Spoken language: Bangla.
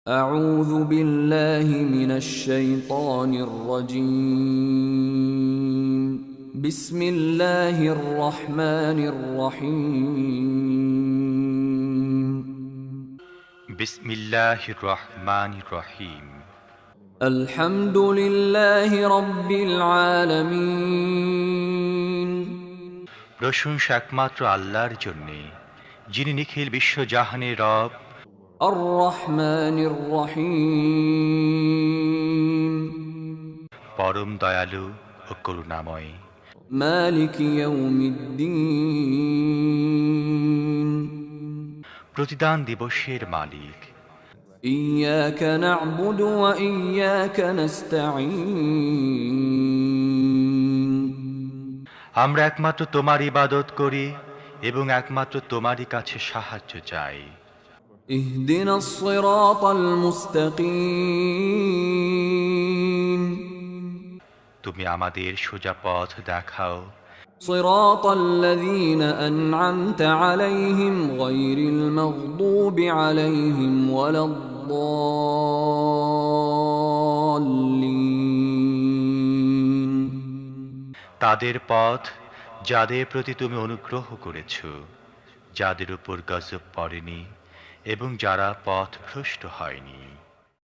أعوذ بالله من الشيطان الرجيم بسم الله الرحمن الرحيم বিসমিল্লাহির রহমানির রহিম। الحمد لله رب العالمين প্রশংসা একমাত্র আল্লাহর জন্যে, যিনি নিখিল বিশ্বজাহানের রব, الرحمن الرحيم পরম দয়ালু ও করুণাময়। مالك يوم الدين প্রতিদান দিবসের মালিক। إياك نعبد وإياك نستعين আমরা একমাত্র তোমার ইবাদত করি এবং একমাত্র তোমারই কাছে সাহায্য চাই। اهدنا الصراط المستقيم তুমি আমাদের সোজা পথ দেখাও, صراط الذين أنعمت عليهم غير المغضوب عليهم ولا الضالين তাদের পথ যাদের প্রতি তুমি অনুগ্রহ করেছ, যাদের উপর গজব পড়েনি এবং যারা পথভ্রষ্ট হয়নি।